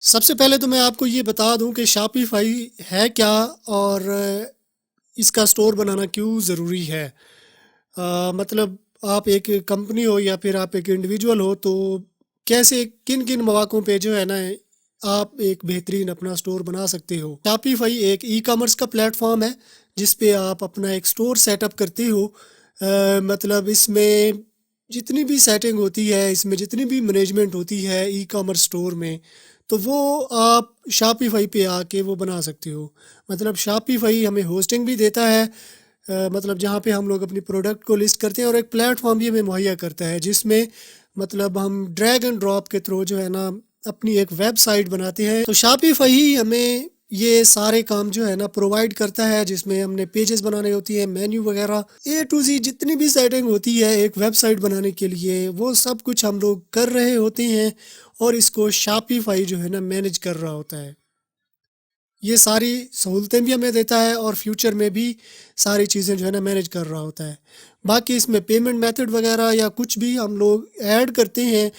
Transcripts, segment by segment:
سب سے پہلے تو میں آپ کو یہ بتا دوں کہ شاپیفائی ہے کیا اور اس کا سٹور بنانا کیوں ضروری ہے۔ مطلب آپ ایک کمپنی ہو یا پھر آپ ایک انڈیویجول ہو تو کیسے کن کن مواقعوں پہ جو ہے نا آپ ایک بہترین اپنا سٹور بنا سکتے ہو۔ شاپیفائی ایک ای کامرس کا پلیٹ فارم ہے جس پہ آپ اپنا ایک سٹور سیٹ اپ کرتے ہو۔ مطلب اس میں جتنی بھی سیٹنگ ہوتی ہے، اس میں جتنی بھی مینجمنٹ ہوتی ہے ای کامرس سٹور میں، تو وہ آپ شاپیفائی پہ آ کے وہ بنا سکتے ہو۔ مطلب شاپیفائی ہمیں ہوسٹنگ بھی دیتا ہے، مطلب جہاں پہ ہم لوگ اپنی پروڈکٹ کو لسٹ کرتے ہیں، اور ایک پلیٹ فارم بھی ہمیں مہیا کرتا ہے جس میں مطلب ہم ڈریگ اینڈ ڈراپ کے تھرو جو ہے نا اپنی ایک ویب سائٹ بناتے ہیں۔ تو شاپیفائی ہمیں یہ سارے کام جو ہے نا پرووائڈ کرتا ہے، جس میں ہم نے پیجز بنانے ہوتی ہیں، مینیو وغیرہ اے ٹو زی جتنی بھی سیٹنگ ہوتی ہے ایک ویب سائٹ بنانے کے لیے، وہ سب کچھ ہم لوگ کر رہے ہوتے ہیں، اور اس کو شاپیفائی جو ہے نا مینیج کر رہا ہوتا ہے۔ یہ ساری سہولتیں بھی ہمیں دیتا ہے اور فیوچر میں بھی ساری چیزیں جو ہے نا مینیج کر رہا ہوتا ہے۔ باقی اس میں پیمنٹ میتھڈ وغیرہ یا کچھ بھی ہم لوگ ایڈ کرتے ہیں،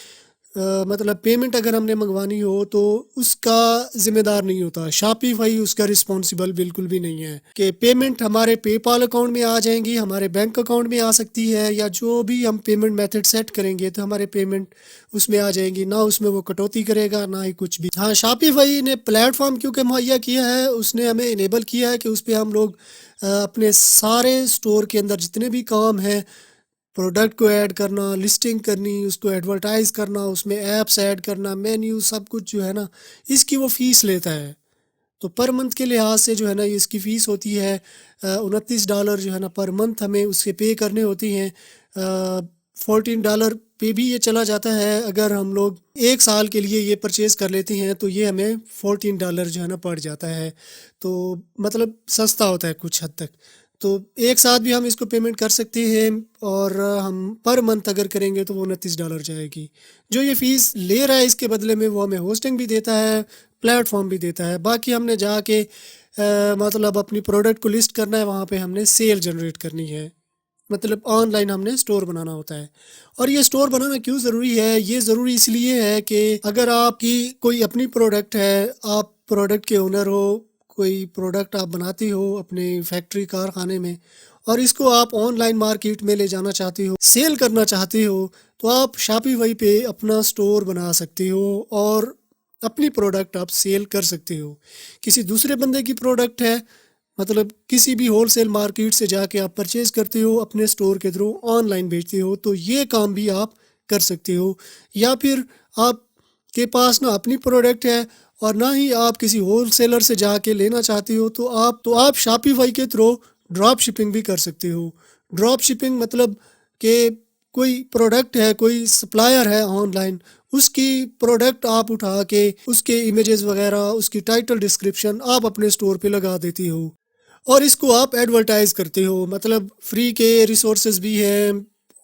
مطلب پیمنٹ اگر ہم نے منگوانی ہو تو اس کا ذمہ دار نہیں ہوتا، شاپیفائی اس کا رسپانسیبل بالکل بھی نہیں ہے کہ پیمنٹ ہمارے پے پال اکاؤنٹ میں آ جائیں گی، ہمارے بینک اکاؤنٹ میں آ سکتی ہے، یا جو بھی ہم پیمنٹ میتھڈ سیٹ کریں گے تو ہمارے پیمنٹ اس میں آ جائیں گی، نہ اس میں وہ کٹوتی کرے گا نہ ہی کچھ بھی۔ ہاں، شاپیفائی نے پلیٹ فارم کیونکہ مہیا کیا ہے، اس نے ہمیں انیبل کیا ہے کہ اس پہ ہم لوگ اپنے سارے سٹور کے اندر جتنے بھی کام ہیں، پروڈکٹ کو ایڈ کرنا، لسٹنگ کرنی، اس کو ایڈورٹائز کرنا، اس میں ایپس ایڈ کرنا، مینیو، سب کچھ جو ہے نا اس کی وہ فیس لیتا ہے۔ تو پر منتھ کے لحاظ سے جو ہے نا اس کی فیس ہوتی ہے $29 جو ہے نا پر منتھ ہمیں اس کے پے کرنے ہوتی ہیں۔ $14 پہ بھی یہ چلا جاتا ہے، اگر ہم لوگ ایک سال کے لیے یہ پرچیز کر لیتے ہیں تو یہ ہمیں $14 جو ہے نا پڑ جاتا ہے، تو مطلب سستا ہوتا ہے کچھ حد تک۔ تو ایک ساتھ بھی ہم اس کو پیمنٹ کر سکتے ہیں، اور ہم پر منتھ اگر کریں گے تو وہ $29 جائے گی۔ جو یہ فیس لے رہا ہے اس کے بدلے میں وہ ہمیں ہوسٹنگ بھی دیتا ہے، پلیٹ فارم بھی دیتا ہے۔ باقی ہم نے جا کے مطلب اپنی پروڈکٹ کو لسٹ کرنا ہے، وہاں پہ ہم نے سیل جنریٹ کرنی ہے، مطلب آن لائن ہم نے سٹور بنانا ہوتا ہے۔ اور یہ سٹور بنانا کیوں ضروری ہے؟ یہ ضروری اس لیے ہے کہ اگر آپ کی کوئی اپنی پروڈکٹ ہے، آپ پروڈکٹ کے اونر ہو، کوئی پروڈکٹ آپ بناتے ہو اپنے فیکٹری کارخانے میں، اور اس کو آپ آن لائن مارکیٹ میں لے جانا چاہتے ہو، سیل کرنا چاہتے ہو، تو آپ شاپیفائی پہ اپنا سٹور بنا سکتے ہو اور اپنی پروڈکٹ آپ سیل کر سکتے ہو۔ کسی دوسرے بندے کی پروڈکٹ ہے، مطلب کسی بھی ہول سیل مارکیٹ سے جا کے آپ پرچیز کرتے ہو، اپنے سٹور کے تھرو آن لائن بیچتے ہو، تو یہ کام بھی آپ کر سکتے ہو۔ یا پھر آپ کے پاس نہ اپنی پروڈکٹ ہے اور نہ ہی آپ کسی ہول سیلر سے جا کے لینا چاہتے ہو، تو آپ شاپیفائی کے تھرو ڈراپ شپنگ بھی کر سکتے ہو۔ ڈراپ شپنگ مطلب کہ کوئی پروڈکٹ ہے، کوئی سپلائر ہے آن لائن، اس کی پروڈکٹ آپ اٹھا کے اس کے امیجز وغیرہ، اس کی ٹائٹل ڈسکرپشن آپ اپنے سٹور پہ لگا دیتی ہو، اور اس کو آپ ایڈورٹائز کرتے ہو۔ مطلب فری کے ریسورسز بھی ہیں،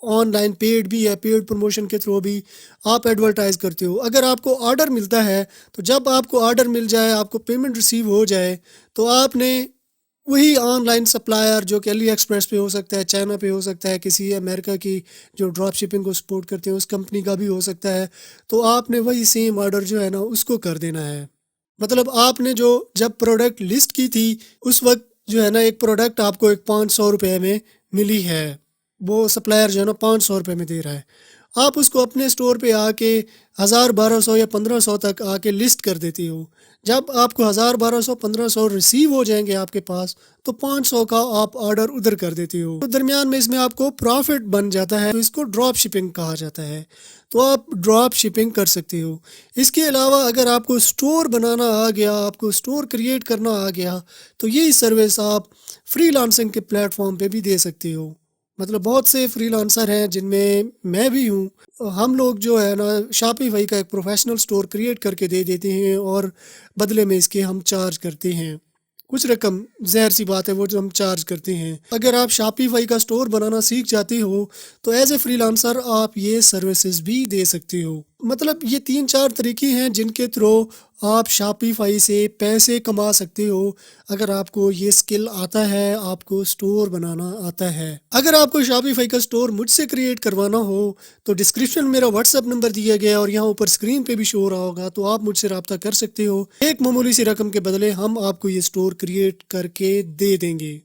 آن لائن پیڈ بھی ہے، پیڈ پروموشن کے تھرو بھی آپ ایڈورٹائز کرتے ہو۔ اگر آپ کو آرڈر ملتا ہے تو جب آپ کو آرڈر مل جائے، آپ کو پیمنٹ ریسیو ہو جائے، تو آپ نے وہی آن لائن سپلائر جو کہ علی ایکسپریس پہ ہو سکتا ہے، چائنا پہ ہو سکتا ہے، کسی امریکہ کی جو ڈراپ شپنگ کو سپورٹ کرتے ہیں اس کمپنی کا بھی ہو سکتا ہے، تو آپ نے وہی سیم آرڈر جو ہے نا اس کو کر دینا ہے۔ مطلب آپ نے جب پروڈکٹ لسٹ کی تھی اس وقت جو ہے نا ایک پروڈکٹ آپ کو ایک $500 میں ملی ہے، وہ سپلائر جو ہے نا $500 میں دے رہا ہے، آپ اس کو اپنے سٹور پہ آ کے 1200 یا 1500 تک آ کے لسٹ کر دیتی ہو۔ جب آپ کو 1200 1500 ریسیو ہو جائیں گے آپ کے پاس، تو 500 کا آپ آرڈر ادھر کر دیتی ہو، تو درمیان میں اس میں آپ کو پروفٹ بن جاتا ہے، تو اس کو ڈراپ شپنگ کہا جاتا ہے۔ تو آپ ڈراپ شپنگ کر سکتے ہو۔ اس کے علاوہ اگر آپ کو سٹور بنانا آ گیا، آپ کو سٹور کریٹ کرنا آ گیا، تو یہی سروس آپ فری لانسنگ کے پلیٹ فارم پہ بھی دے سکتے ہو۔ مطلب بہت سے فری لانسر ہیں جن میں بھی ہوں، ہم لوگ جو ہے نا شاپیفائی کا ایک پروفیشنل سٹور کریٹ کر کے دے دیتے ہیں، اور بدلے میں اس کے ہم چارج کرتے ہیں کچھ رقم، ظاہر سی بات ہے وہ جو ہم چارج کرتے ہیں۔ اگر آپ شاپیفائی کا سٹور بنانا سیکھ جاتے ہو تو ایز اے فری لانسر آپ یہ سروسز بھی دے سکتے ہو۔ مطلب یہ 3-4 طریقے ہیں جن کے تھرو آپ شاپیفائی سے پیسے کما سکتے ہو اگر آپ کو یہ سکل آتا ہے، آپ کو سٹور بنانا آتا ہے۔ اگر آپ کو شاپیفائی کا سٹور مجھ سے کریٹ کروانا ہو تو ڈسکرپشن میں میرا واٹس ایپ نمبر دیا گیا ہے اور یہاں اوپر اسکرین پہ بھی شو ہو رہا ہوگا، تو آپ مجھ سے رابطہ کر سکتے ہو۔ ایک معمولی سی رقم کے بدلے ہم آپ کو یہ سٹور کریٹ کر کے دے دیں گے۔